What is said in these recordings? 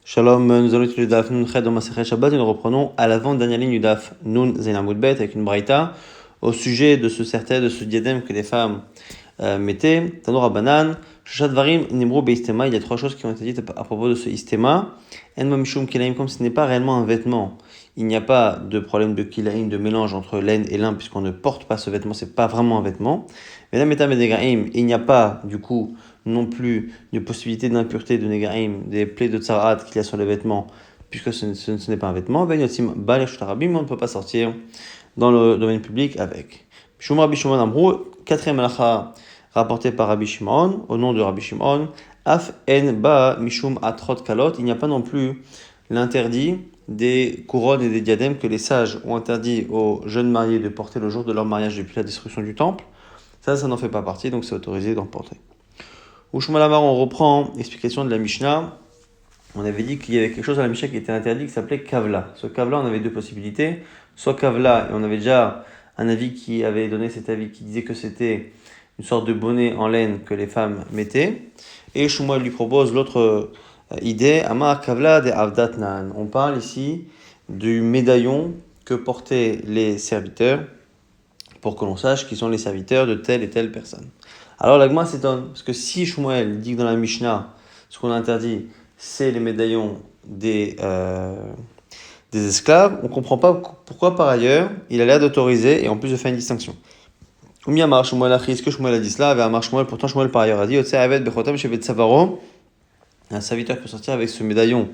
Shalom, nous allons étudier le Daf Nun Ched dans Masechet Shabbat et nous reprenons à l'avant dernière ligne du Daf Nun Zayin Amud Bet avec une braïta au sujet de ce certain, de ce diadème que les femmes mettaient. Tanur Rabbanan, Shoshat Varim Nimru Beistema. Il y a trois choses qui ont été dites à propos de ce Istema. En Mamishum Kilaim, comme ce n'est pas réellement un vêtement, il n'y a pas de problème de Kilaim, de mélange entre laine et lin, puisqu'on ne porte pas ce vêtement, c'est pas vraiment un vêtement. Mais la Meta Medegaim, il n'y a pas du coup non plus de possibilité d'impureté de Negaim, des plaies de Tsarat qu'il y a sur les vêtements, puisque ce n'est pas un vêtement. Ben Yotzim Balech Tarabim, on ne peut pas sortir dans le domaine public avec. Shum Rabbi Shimon Amrou, quatrième halakha rapporté par Rabbi Shimon, au nom de Rabbi Shimon, Af En Ba Mishum Atrot Kalot, il n'y a pas non plus l'interdit des couronnes et des diadèmes que les sages ont interdit aux jeunes mariés de porter le jour de leur mariage depuis la destruction du temple. Ça n'en fait pas partie, donc c'est autorisé d'en porter. Au Shumalamar, on reprend l'explication de la Mishnah. On avait dit qu'il y avait quelque chose dans la Mishnah qui était interdit, qui s'appelait Kavla. Ce Kavla, on avait deux possibilités. Soit Kavla, et on avait déjà un avis qui avait donné cet avis, qui disait que c'était une sorte de bonnet en laine que les femmes mettaient. Et Shmuel lui propose l'autre idée, Amar Kavla de Avdatnan. On parle ici du médaillon que portaient les serviteurs, pour que l'on sache qui sont les serviteurs de telle et telle personne. Alors l'Agma s'étonne, parce que si Shmuel dit que dans la Mishnah, ce qu'on a interdit, c'est les médaillons des esclaves, on ne comprend pas pourquoi par ailleurs il a l'air d'autoriser et en plus de faire une distinction. Oumiyamar Shmuel Achi, est-ce que Shmuel a dit cela? Amar Shmuel, pourtant Shmuel par ailleurs a dit, un serviteur peut sortir avec ce médaillon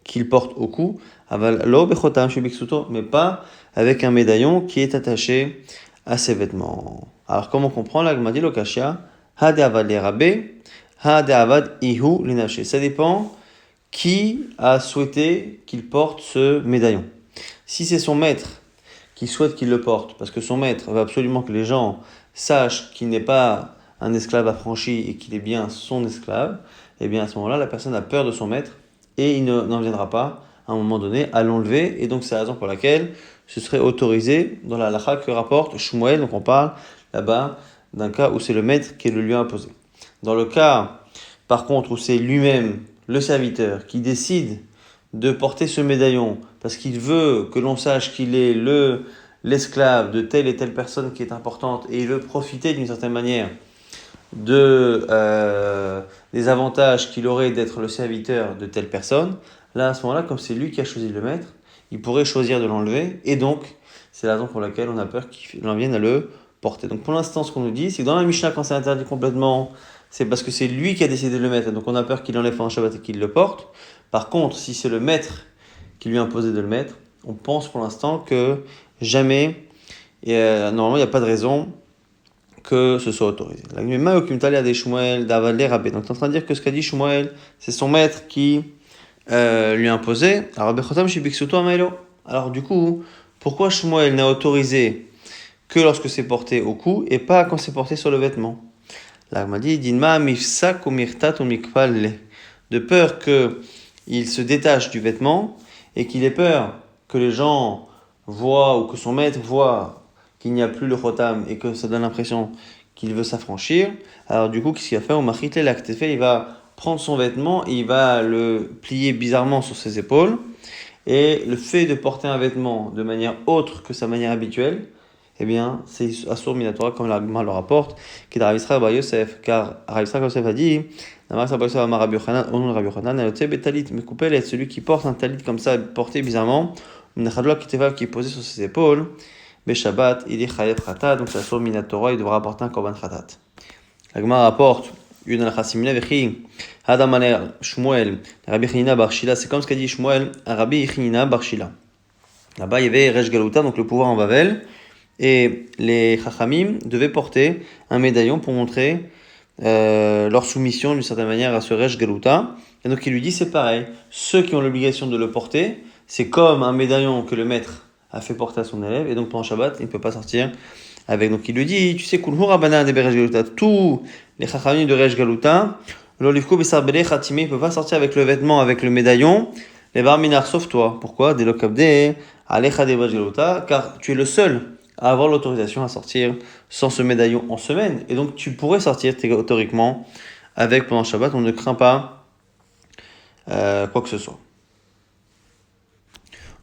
qu'il porte au cou, mais pas avec un médaillon qui est attaché à ses vêtements. Alors comment on comprend la Gemara dit Lokashia, Hadeavad le Rabbe, Hadeavad Ihu Linaché. Ça dépend qui a souhaité qu'il porte ce médaillon. Si c'est son maître qui souhaite qu'il le porte, parce que son maître veut absolument que les gens sachent qu'il n'est pas un esclave affranchi et qu'il est bien son esclave, eh bien à ce moment-là, la personne a peur de son maître et il n'en viendra pas à un moment donné à l'enlever. Et donc c'est la raison pour laquelle ce serait autorisé dans la halakha que rapporte Shmuel. Donc on parle là-bas d'un cas où c'est le maître qui le lui a imposé. Dans le cas, par contre, où c'est lui-même, le serviteur, qui décide de porter ce médaillon parce qu'il veut que l'on sache qu'il est l'esclave de telle et telle personne qui est importante et il veut profiter d'une certaine manière des avantages qu'il aurait d'être le serviteur de telle personne, là à ce moment-là, comme c'est lui qui a choisi de le mettre, il pourrait choisir de l'enlever et donc c'est la raison pour laquelle on a peur qu'il en vienne à le porter. Donc pour l'instant, ce qu'on nous dit, c'est que dans la Mishnah, quand c'est interdit complètement, c'est parce que c'est lui qui a décidé de le mettre, donc on a peur qu'il enlève pendant Shabbat et qu'il le porte. Par contre, si c'est le maître qui lui a imposé de le mettre, on pense pour l'instant que jamais, normalement il n'y a pas de raison que ce soit autorisé. Donc tu es en train de dire que ce qu'a dit Shmuel, c'est son maître qui lui a imposé. Alors du coup, pourquoi Shmuel n'a autorisé que lorsque c'est porté au cou et pas quand c'est porté sur le vêtement? Là, on m'a dit, de peur qu'il se détache du vêtement et qu'il ait peur que les gens voient ou que son maître voit qu'il n'y a plus le chotam et que ça donne l'impression qu'il veut s'affranchir. Alors du coup, qu'est-ce qu'il va faire? Il va prendre son vêtement et il va le plier bizarrement sur ses épaules. Et le fait de porter un vêtement de manière autre que sa manière habituelle, eh bien, c'est Asur Minatora, comme la Gemara le rapporte, qui est Rav Yisraël bar Yosef, car Rav Yisraël bar Yosef a dit, au nom de Rabbi Yochanan, celui qui porte un talit comme ça, porté bizarrement, qui est posé sur ses épaules, Shabbat, il est Chayev Khatat, donc c'est Asur Minatora, il devra apporter un Korban Khatat. La Gemara rapporte une halakha similaire, Hadam Aner Shmuel, Rabbi Chanina bar Shila, c'est comme ce qu'a dit Shmuel à Rabbi Chanina bar Shila. Là-bas, il y avait Resh Galuta, donc le pouvoir en Bavel, et les Chachamim devaient porter un médaillon pour montrer leur soumission d'une certaine manière à ce Resh Galuta. Et donc il lui dit c'est pareil, ceux qui ont l'obligation de le porter, c'est comme un médaillon que le maître a fait porter à son élève, et donc pendant Shabbat, il ne peut pas sortir avec. Donc il lui dit, tu sais, Kulhu Rabbanan de Resh Galuta, tous les Chachamim de Resh Galuta, l'olivko Bessar Belé Khatime, il ne peut pas sortir avec le vêtement, avec le médaillon, les Barminar, sauf toi. Pourquoi? Des Lokabde, Alecha de Resh Galuta, car tu es le seul à avoir l'autorisation à sortir sans ce médaillon en semaine. Et donc, tu pourrais sortir théoriquement avec pendant Shabbat. On ne craint pas quoi que ce soit.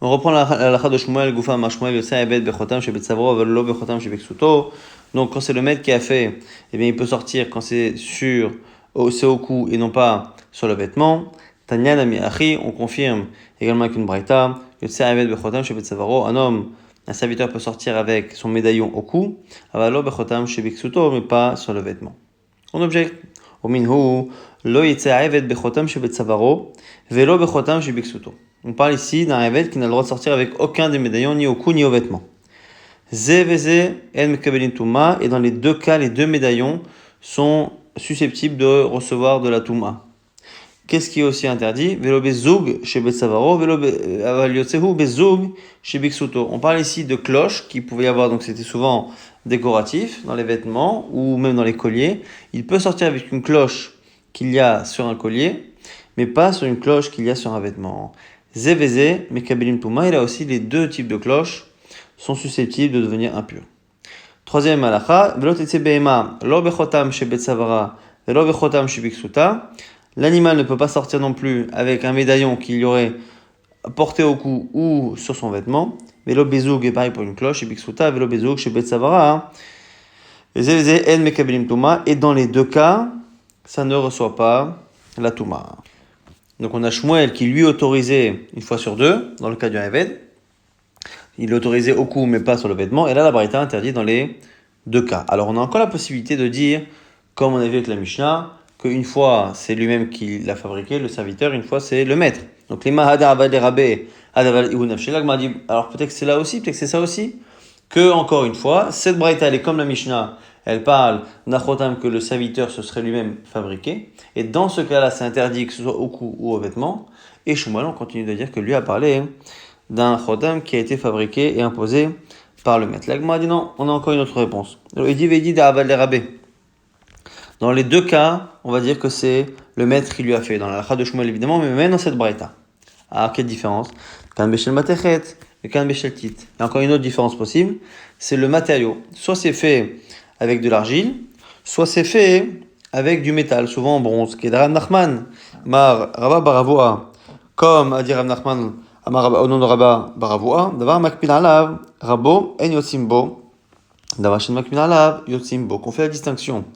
On reprend la halakha de Shmuel, Goufa, Mashmuel, Yotsa, Ebed, Bechotam, Shebet Savaro, Velo, Bechotam, Shebeksuto. Donc, quand c'est le maître qui a fait, eh bien, il peut sortir quand c'est c'est au cou et non pas sur le vêtement. Tanya, Nami, Achi, on confirme également avec une braïta, Yotsa, Ebed, Bechotam, Shebet Savaro. Un serviteur peut sortir avec son médaillon au cou, Avalo, Bechotam, Shebeksuto, mais pas sur le vêtement. On objecte. Au minhu, Lo, Yotsa, Ebed, Bechotam, Shebet Savaro, Velo, Bechotam, Shebeksuto. On parle ici d'un évêque qui n'a le droit de sortir avec aucun des médaillons, ni au cou, ni aux vêtements. Zeveze en mekabelin touma, et dans les deux cas, les deux médaillons sont susceptibles de recevoir de la touma. Qu'est-ce qui est aussi interdit? Velo bezoug chez Betsavaro, velo avaliotsehu bezoug chez Biksuto. On parle ici de cloches qui pouvaient y avoir, donc c'était souvent décoratif dans les vêtements ou même dans les colliers. Il peut sortir avec une cloche qu'il y a sur un collier, mais pas sur une cloche qu'il y a sur un vêtement. Zeveze, mekabelim touma, il a aussi les deux types de cloches sont susceptibles de devenir impurs. Troisième halakha, velo tetse behema, lo bechotam she betsavara, velo bechotam she biksuta. L'animal ne peut pas sortir non plus avec un médaillon qu'il y aurait porté au cou ou sur son vêtement. Velo bezoug est pareil pour une cloche, she biksuta, velo bezoug she betsavara. Zeveze en mekabelim touma, et dans les deux cas, ça ne reçoit pas la touma. Donc on a Shmuel qui lui autorisait une fois sur deux, dans le cas du Eved. Il l'autorisait au cou mais pas sur le vêtement. Et là la Braïta interdit dans les deux cas. Alors on a encore la possibilité de dire, comme on a vu avec la Mishnah, qu'une fois c'est lui-même qui l'a fabriqué, le serviteur, une fois c'est le maître. Donc les Mahada Avad les Rabé, Adaval Ibn Shelag m'a dit, alors peut-être que c'est là aussi, peut-être que c'est ça aussi, que encore une fois, cette Braïta elle est comme la Mishnah. Elle parle d'Achotam que le serviteur se serait lui-même fabriqué. Et dans ce cas-là, c'est interdit que ce soit au cou ou au vêtement. Et Shmuel, on continue de dire que lui a parlé d'un Chotam qui a été fabriqué et imposé par le maître. L'Agma a dit non, on a encore une autre réponse. Il dit d'Aval Rabé. Dans les deux cas, on va dire que c'est le maître qui lui a fait. Dans la halakha de Shmuel évidemment, mais même dans cette Braïta. Ah, quelle différence? Kan Beshel Matechet et Kan Beshel Tit. Il y a encore une autre différence possible, c'est le matériau. Soit c'est fait avec de l'argile, soit c'est fait avec du métal, souvent en bronze, qui est de Rav Nachman, Mar Rabba Baravoa, comme a dit Rav Nachman, au nom de Rabba Baravoa, Davar Makpil Alav, Rabo En Yotzimbo, Davar Shen Makpil Alav, Yotzimbo, qu'on fait la distinction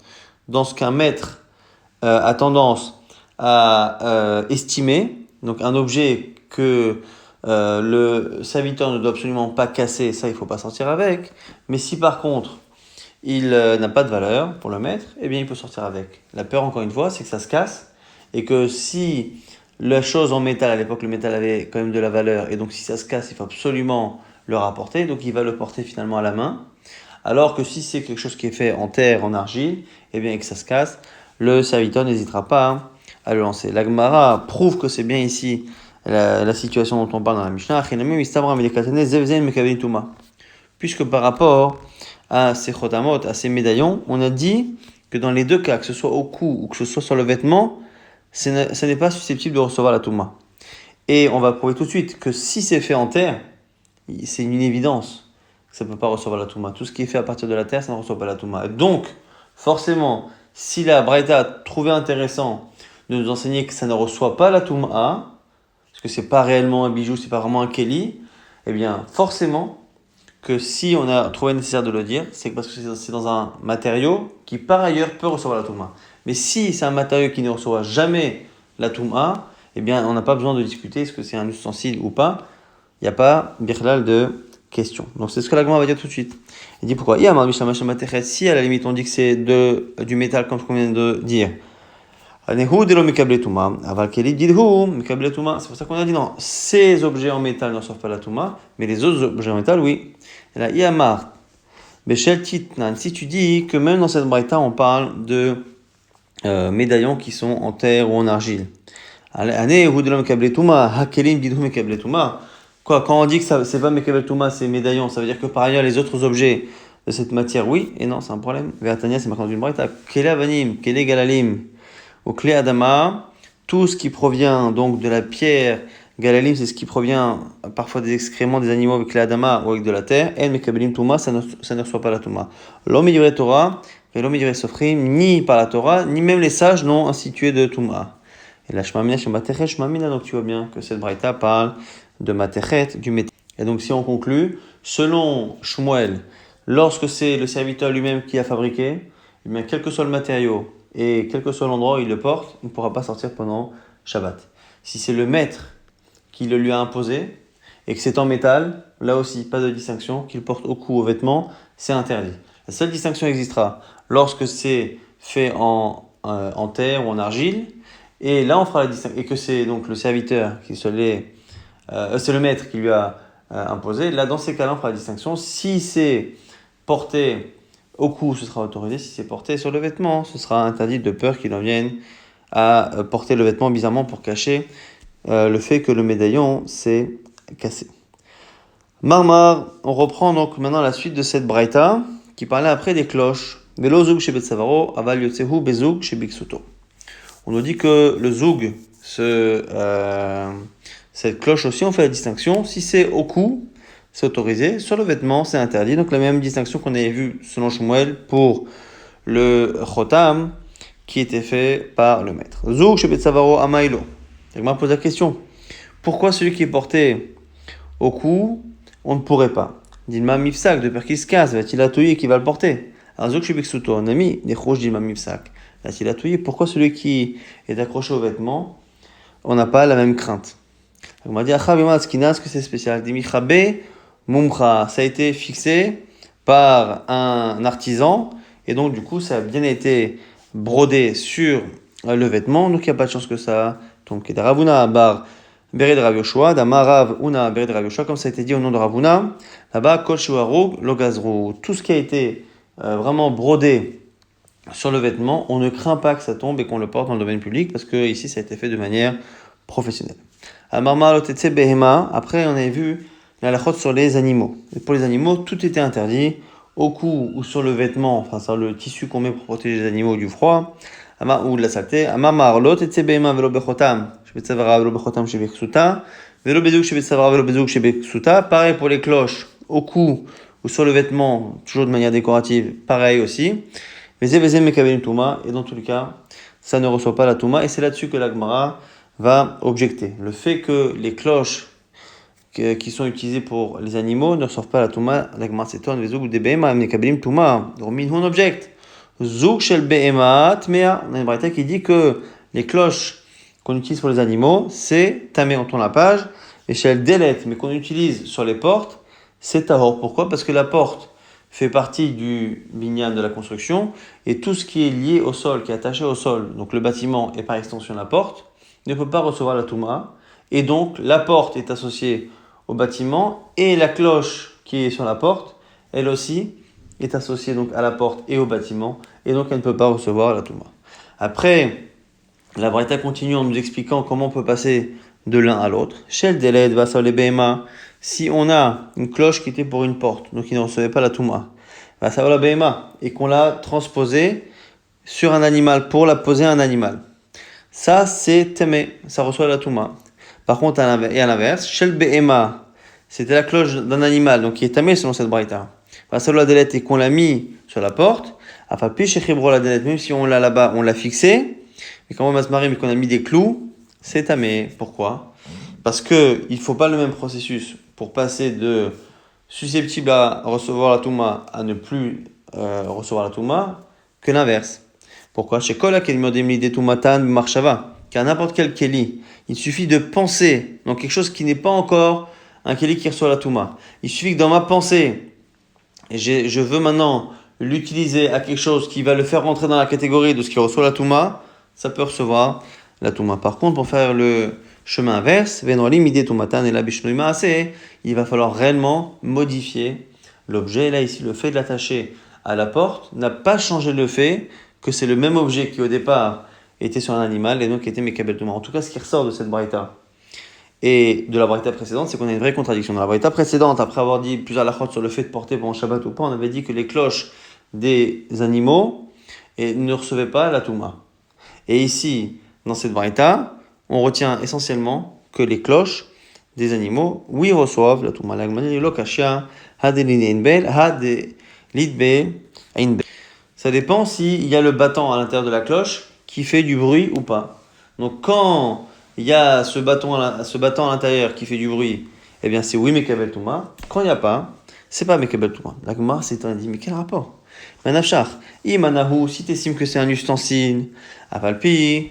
dans ce qu'un maître a tendance à estimer, donc un objet que le serviteur ne doit absolument pas casser, ça il ne faut pas sortir avec, mais si par contre il n'a pas de valeur pour le maître, eh bien il peut sortir avec. La peur, encore une fois, c'est que ça se casse, et que si la chose en métal, à l'époque le métal avait quand même de la valeur, et donc si ça se casse, il faut absolument le rapporter, donc il va le porter finalement à la main, alors que si c'est quelque chose qui est fait en terre, en argile, eh bien et que ça se casse, le serviteur n'hésitera pas à le lancer. La Gemara prouve que c'est bien ici la situation dont on parle dans la Mishnah, puisque par rapport à ces chotamot, à ces médaillons, on a dit que dans les deux cas, que ce soit au cou ou que ce soit sur le vêtement, ce n'est pas susceptible de recevoir la touma. Et on va prouver tout de suite que si c'est fait en terre, c'est une évidence que ça ne peut pas recevoir la touma. Tout ce qui est fait à partir de la terre, ça ne reçoit pas la touma. Donc, forcément, si la Braïta a trouvé intéressant de nous enseigner que ça ne reçoit pas la touma, parce que c'est pas réellement un bijou, c'est pas vraiment un keli, eh bien, forcément, que si on a trouvé nécessaire de le dire, c'est parce que c'est dans un matériau qui par ailleurs peut recevoir la touma. Mais si c'est un matériau qui ne reçoit jamais la touma, eh bien on n'a pas besoin de discuter est-ce que c'est un ustensile ou pas. Il n'y a pas birlal de question. Donc c'est ce que l'agma va dire tout de suite. Il dit pourquoi? Si à la limite on dit que c'est du métal comme je viens de dire. C'est pour ça qu'on a dit non, ces objets en métal ne reçoivent pas la touma, mais les autres objets en métal, oui. Et là, Iyamar, Beshel Titnan, si tu dis que même dans cette braïta, on parle de médaillons qui sont en terre ou en argile. Quoi, quand on dit que c'est pas Mekabel Touma, c'est médaillon, ça veut dire que par ailleurs les autres objets de cette matière, oui, et non, c'est un problème. Ve'atania, c'est marqué dans une braïta. Kele Avanim, Kele Galalim. Au clé Adama, tout ce qui provient donc de la pierre, Galalim, c'est ce qui provient parfois des excréments des animaux avec clé Adama ou avec de la terre, El Mekabelim Touma, ça ne reçoit pas la Touma. L'homme dirait Torah, et l'homme dirait Sofrim, ni par la Torah, ni même les sages n'ont institué de Touma. Et la Shmamina, Shmamatechet, Shmamina, donc tu vois bien que cette braïta parle de Matechet, du métal. Et donc si on conclut, selon Shmuel, lorsque c'est le serviteur lui-même qui a fabriqué, eh bien, quel que soit le matériau et quel que soit l'endroit où il le porte, il ne pourra pas sortir pendant Shabbat. Si c'est le maître qui le lui a imposé et que c'est en métal, là aussi, pas de distinction, qu'il porte au cou, aux vêtements, c'est interdit. La seule distinction existera lorsque c'est fait en terre ou en argile, et là on fera la distinction, et que c'est donc le serviteur qui se l'est, c'est le maître qui lui a imposé. Là, dans ces cas-là, on fera la distinction. Si c'est porté au cou, ce sera autorisé. Si c'est porté sur le vêtement, ce sera interdit de peur qu'il en vienne à porter le vêtement bizarrement pour cacher le fait que le médaillon s'est cassé. Marmar, on reprend donc maintenant la suite de cette braïta qui parlait après des cloches. Velo zoug chez Betsavaro, aval yotsehu bezoug chez Biksuto. On nous dit que le zoug, cette cloche aussi, on fait la distinction. Si c'est au cou, c'est autorisé. Sur le vêtement, c'est interdit. Donc la même distinction qu'on avait vue selon Shmuel pour le chotam qui était fait par le maître. Zoug chez Betsavaro amailo. Je me pose la question. Pourquoi celui qui est porté au cou, on ne pourrait pas? Dilma mifsak, de peur qu'il se casse, va-t-il attouiller qui va le porter? Alors zoug chez Biksuto, on a mis des rouges dilma mifsak. Va-t-il attouiller? Pourquoi celui qui est accroché au vêtement, on n'a pas la même crainte? On m'a dit, ce que c'est spécial. Ça a été fixé par un artisan, et donc du coup, ça a bien été brodé sur le vêtement, donc il n'y a pas de chance que ça tombe. Ravuna bar Bered Rav Yoshua, Damarav Una Bered Rav Yoshua, comme ça a été dit au nom de Ravuna, là-bas, Kol Shuarug Logazru. Tout ce qui a été vraiment brodé sur le vêtement, on ne craint pas que ça tombe et qu'on le porte dans le domaine public, parce que ici, ça a été fait de manière professionnelle. Après, on avait vu la halachot sur les animaux. Et pour les animaux, tout était interdit, au cou ou sur le vêtement, enfin sur le tissu qu'on met pour protéger les animaux du froid, ou de la saleté. Pareil pour les cloches, au cou ou sur le vêtement, toujours de manière décorative, pareil aussi. Et dans tous les cas, ça ne reçoit pas la touma, et c'est là-dessus que la Gemara va objecter. Le fait que les cloches qui sont utilisées pour les animaux ne reçoivent pas la touma, la Gemara s'étonne, les zoug des behema, mekabelim touma, on objecte. Zoug shel behema tmea. On a une braïta qui dit que les cloches qu'on utilise pour les animaux, c'est tamé, on tourne la page, et shel delet, mais qu'on utilise sur les portes, c'est tahor. Pourquoi? Parce que la porte fait partie du binyan de la construction, et tout ce qui est lié au sol, qui est attaché au sol, donc le bâtiment et par extension la porte, ne peut pas recevoir la touma, et donc la porte est associée au bâtiment, et la cloche qui est sur la porte, elle aussi est associée donc à la porte et au bâtiment, et donc elle ne peut pas recevoir la touma. Après, la braïta continue en nous expliquant comment on peut passer de l'un à l'autre. Shel deled vasal le behema, si on a une cloche qui était pour une porte, donc qui ne recevait pas la touma, vasal le behema, et qu'on l'a transposée sur un animal pour la poser à un animal. Ça, c'est témé, ça reçoit la touma. Par contre, à l'inverse, shel behema, c'était la cloche d'un animal, donc qui est tamé selon cette braïta. Vasal la delet, et qu'on l'a mis sur la porte, afapi shechibro la delet, même si on l'a là-bas, on l'a fixé, mais quand on va se marier, mais qu'on a mis des clous, c'est tamé. Pourquoi? Parce que il faut pas le même processus pour passer de susceptible à recevoir la touma à ne plus recevoir la touma que l'inverse. Pourquoi? Chez Kola Kelimodemli Tumatan Marshava, car n'importe quel Keli, il suffit de penser dans quelque chose qui n'est pas encore un Keli qui reçoit la touma. Il suffit que dans ma pensée, je veux maintenant l'utiliser à quelque chose qui va le faire rentrer dans la catégorie de ce qui reçoit la touma, ça peut recevoir la touma. Par contre, pour faire le chemin inverse, il va falloir réellement modifier l'objet. Là, ici, le fait de l'attacher à la porte n'a pas changé le fait que c'est le même objet qui, au départ, était sur un animal et donc était Mekabel Touma. En tout cas, ce qui ressort de cette braïta et de la braïta précédente, c'est qu'on a une vraie contradiction. Dans la braïta précédente, après avoir dit plusieurs halachot sur le fait de porter pendant Shabbat ou pas, on avait dit que les cloches des animaux ne recevaient pas la Touma. Et ici, dans cette braïta, on retient essentiellement que les cloches des animaux, oui, reçoivent la Touma. Ça dépend s'il y a le battant à l'intérieur de la cloche qui fait du bruit ou pas. Donc quand il y a ce bâton à l'intérieur qui fait du bruit, eh bien c'est oui Mekabel Touma. Quand il n'y a pas, c'est pas Mekabel Touma. La Gemara s'est dit, mais quel rapport? Manafshar, Imanahu, si tu estimes que c'est un ustensile, Apalpi,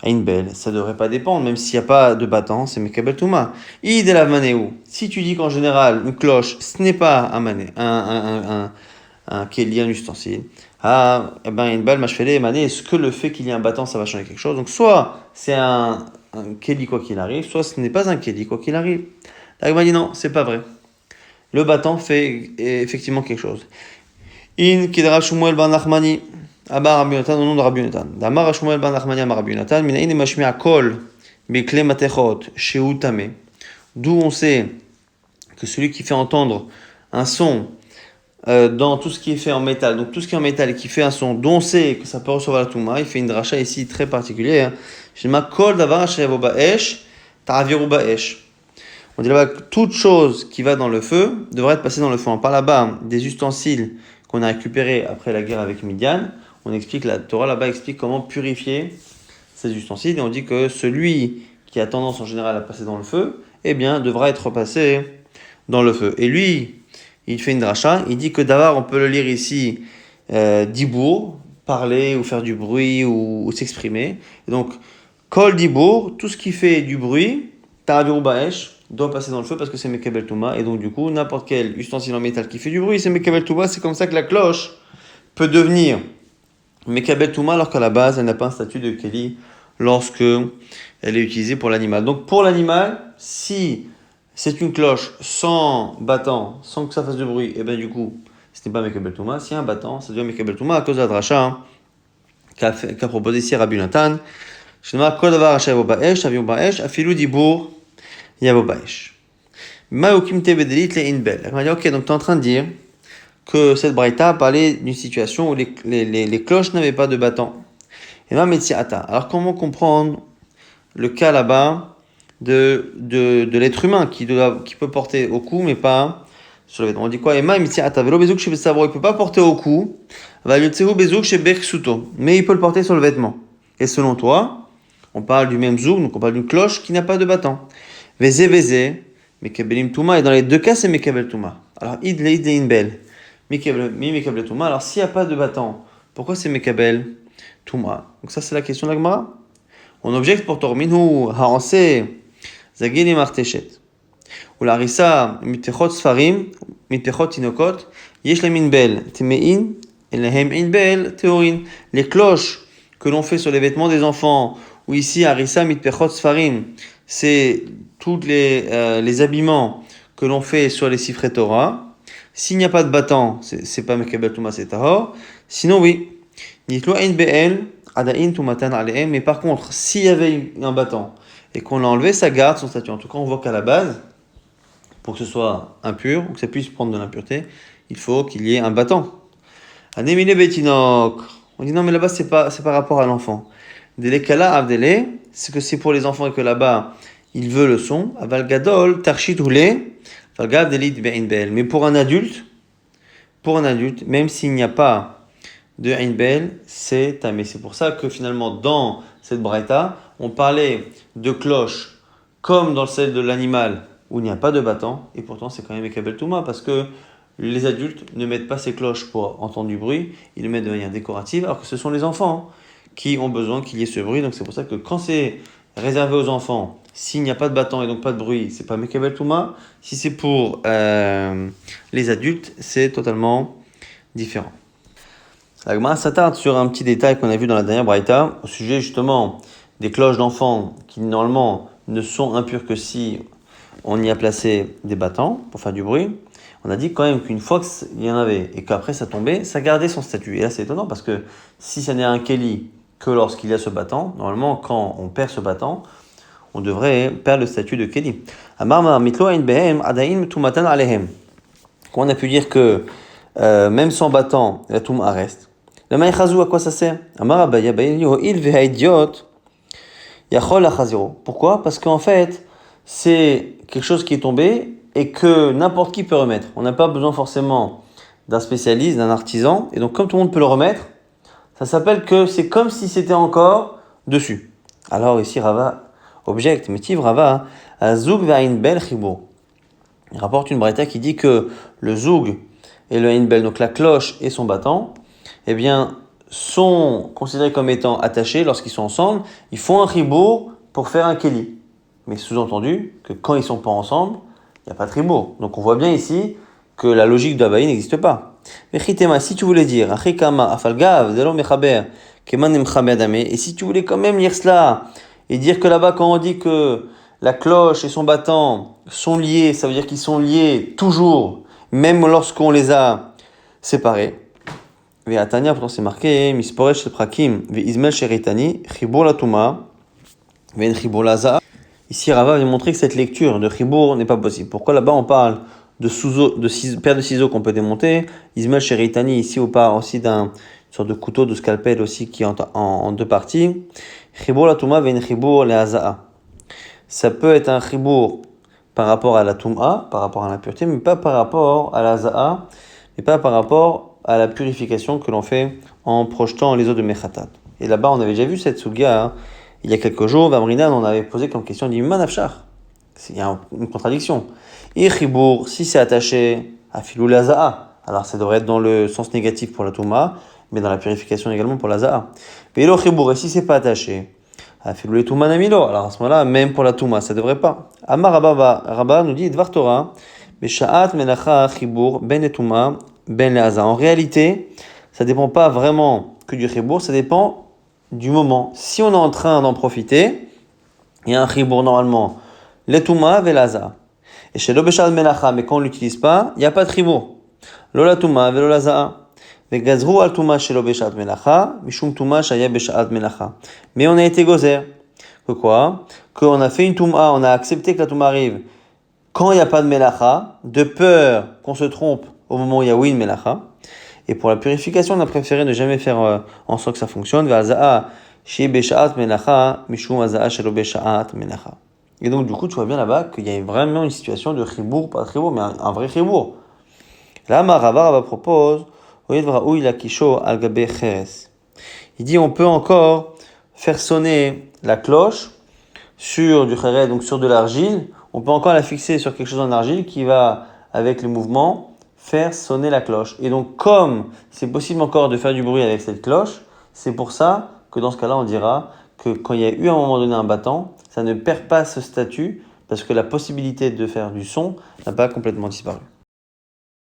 Ainbel, ça devrait pas dépendre, même s'il n'y a pas de battant, c'est Mekabel Touma. Idelav Maneu, si tu dis qu'en général, une cloche, ce n'est pas un mané, un keli, un ustensile, ah, eh ben, une balle, machfele, mané, est-ce que le fait qu'il y ait un battant, ça va changer quelque chose? Donc, soit c'est un keli quoi qu'il arrive, soit ce n'est pas un keli quoi qu'il arrive. La Gemara dit non, c'est pas vrai. Le battant fait effectivement quelque chose. In Kidra Shmuel ben Nachmani, Amar Rabbi Yonatan, au nom de Rabbi Yonatan. Damar Shmuel ben Nachmani, Amar Rabbi Yonatan, Minaïn Mashmi'a Kol, Bekle Matechot, Shehu Tame. D'où on sait que celui qui fait entendre un son dans tout ce qui est fait en métal, donc tout ce qui est en métal et qui fait un son dont on sait que ça peut recevoir la Touma, il fait une dracha ici très particulière. Shema Kol Davar Shevo Ba'esh, Ta'aviru Ba'esh. On dit là-bas que toute chose qui va dans le feu devrait être passée dans le feu. On parle là-bas des ustensiles qu'on a récupérés après la guerre avec Midian. On explique, la Torah là-bas explique comment purifier ces ustensiles. Et on dit que celui qui a tendance en général à passer dans le feu, eh bien, devra être passé dans le feu. Et lui, il fait une dracha. Il dit que d'abord, on peut le lire ici, dibour, parler ou faire du bruit ou s'exprimer. Et donc, kol dibour, tout ce qui fait du bruit, ta'aviru ba'esh, doit passer dans le feu parce que c'est Mekabel Touma. Et donc, du coup, n'importe quel ustensile en métal qui fait du bruit, c'est Mekabel Touma. C'est comme ça que la cloche peut devenir Mekabel Touma alors qu'à la base, elle n'a pas un statut de Keli lorsque elle est utilisée pour l'animal. Donc, pour l'animal, si c'est une cloche sans battant, sans que ça fasse de bruit, et bien du coup, ce n'est pas Mekabel Touma. Si y a un battant, ça devient Mekabel Touma à cause de la dracha qu'a proposé ici Rabbi Natan. Shnema kol davar asher yavo ba'esh, avion ba'esh, afilu dibour, yavo ba'esh. Ma'okim tebedelit le inbel. On va dire, ok, donc tu es en train de dire que cette braïta parlait d'une situation où les cloches n'avaient pas de battant. Et ma metziata. Alors comment comprendre le cas là-bas de l'être humain qui peut porter au cou mais pas sur le vêtement? On dit quoi? Et ma metziata. Velo bezouk chez Besavro, il peut pas porter au cou. Va yotsehu bezouk chez Berksuto. Mais il peut le porter sur le vêtement. Et selon toi, on parle du même zouk, donc on parle d'une cloche qui n'a pas de battant. Veze, Mekabelim Touma, et dans les deux cas, c'est Mekabel Touma. Alors, id inbel. Mekabel Touma. Alors, s'il n'y a pas de battant, pourquoi c'est Mekabel Touma? Donc, ça, c'est la question de la Gemara. On objecte pour Torminhu, Haanse, Zagini Marteshet. Ou la Rissa, Mitechot Sfarim, Mitechot Tinokot, Yesh le Minbel, Temein, et Lehem Inbel, Teorin. Les cloches que l'on fait sur les vêtements des enfants, ou ici, Arissa, Mitechot Sfarim, c'est tous les habillements que l'on fait sur les Sifrei Torah. S'il n'y a pas de battant, c'est pas Mekabel Touma, c'est Tahor. Sinon, oui. Nitlo Ein Be'el, Adain Tumatan Aleem. Mais par contre, s'il y avait un battant et qu'on l'a enlevé, ça garde son statut. En tout cas, on voit qu'à la base, pour que ce soit impur, ou que ça puisse prendre de l'impureté, il faut qu'il y ait un battant. Anemine Betinok. On dit non, mais là-bas, c'est pas rapport à l'enfant. Delekala Avdele, c'est que c'est pour les enfants et que là-bas, il veut le son. Aval Gadol, Tarshit Roulé, Valgad Delit Be'inbel. Mais pour un adulte, même s'il n'y a pas de Einbel, c'est tamé. C'est pour ça que finalement, dans cette braïta, on parlait de cloche comme dans celle de l'animal où il n'y a pas de battant, et pourtant c'est quand même Mekabel Touma parce que les adultes ne mettent pas ces cloches pour entendre du bruit, ils le mettent de manière décorative, alors que ce sont les enfants qui ont besoin qu'il y ait ce bruit. Donc c'est pour ça que quand c'est réservé aux enfants, s'il n'y a pas de battant et donc pas de bruit, c'est pas Mekabel Touma. Si c'est pour les adultes, c'est totalement différent. La Gemara s'attarde sur un petit détail qu'on a vu dans la dernière braïta, au sujet justement des cloches d'enfants qui normalement ne sont impures que si on y a placé des battants pour faire du bruit. On a dit quand même qu'une fois qu'il y en avait et qu'après ça tombait, ça gardait son statut. Et là c'est étonnant parce que si ça n'est un keli que lorsqu'il y a ce battant, normalement quand on perd ce battant, on devrait perdre le statut de keli. Amar mitlo ein behem adain tumatan alehem. Comment on a pu dire que même sans battant, la touma reste? La maïchazou, à quoi ça sert? Amar abaya bayin il vehaidiot yachol achaziro. Pourquoi? Parce qu'en fait, c'est quelque chose qui est tombé et que n'importe qui peut remettre. On n'a pas besoin forcément d'un spécialiste, d'un artisan. Et donc, comme tout le monde peut le remettre, ça s'appelle que c'est comme si c'était encore dessus. Alors ici Rava objecte, mais tiv Rava, Zoug ve'ain bel chibour. Il rapporte une braïta qui dit que le zoug et le ain bel, donc la cloche et son battant, eh bien, sont considérés comme étant attachés lorsqu'ils sont ensemble. Ils font un chibour pour faire un keli. Mais sous-entendu que quand ils sont pas ensemble, il n'y a pas de chibour. Donc on voit bien ici que la logique d'Abaï n'existe pas. Mais chitema, si tu voulais dire, achikama afalgav delo mechaber keman mechaber dame, et si tu voulais quand même lire cela et dire que là-bas quand on dit que la cloche et son battant sont liés, ça veut dire qu'ils sont liés toujours, même lorsqu'on les a séparés. Ve'atania, pourtant c'est marqué, misporesh prakim ve'izmel sheritani chibur latuma ve'en chibur laza. Ici, Rava vient montrer que cette lecture de chibour n'est pas possible. Pourquoi là-bas on parle de paire de ciseaux qu'on peut démonter? Ismaël Sheritani, ici on parle aussi d'une sorte de couteau, de scalpel aussi qui est en deux parties. Chibour la touma v'en chibour le haza'a. Ça peut être un chibour par rapport à la touma, par rapport à l'impureté, mais pas par rapport à la haza'a, mais pas par rapport à la purification que l'on fait en projetant les eaux de Mechatat. Et là-bas on avait déjà vu cette sugia, hein. Il y a quelques jours, Vamrinan, on avait posé comme question, dit Manafchar. Il y a une contradiction. Et Chibour, si c'est attaché à Filou Laza'a, alors ça devrait être dans le sens négatif pour la Touma, mais dans la purification également pour la Za'a. Velo Chibour, et si c'est pas attaché à Filou les Touma Namilo, alors à ce moment-là, même pour la Touma, ça devrait pas. Amar Rabba nous dit Dvar Torah, Besha'at Menacha Chibour, Ben et Touma, Ben le Haza. En réalité, ça dépend pas vraiment que du Chibour, ça dépend du moment. Si on est en train d'en profiter, il y a un chibour normalement, l'etouma velaza. Et chez l'obeshad melacha, mais quand on l'utilise pas, il n'y a pas de chibour. L'olatuma velolaza. Vegazru al tuma chez l'obeshad melacha, mishum tuma shaya beshad melacha. Mais on a été gozer. Que quoi? Qu'on a fait une tuma, on a accepté que la tuma arrive quand il n'y a pas de melacha, de peur qu'on se trompe au moment où il y a oui une melacha. Et pour la purification, on a préféré ne jamais faire en sorte que ça fonctionne. Et donc, du coup, tu vois bien là-bas qu'il y a vraiment une situation de chibour, pas de chibour, mais un vrai chibour. Là, Rava propose, il dit on peut encore faire sonner la cloche sur du khéret, donc sur de l'argile. On peut encore la fixer sur quelque chose en argile qui va, avec le mouvement, faire sonner la cloche. Et donc, comme c'est possible encore de faire du bruit avec cette cloche, c'est pour ça que dans ce cas-là, on dira que quand il y a eu à un moment donné un battant, ça ne perd pas ce statut parce que la possibilité de faire du son n'a pas complètement disparu.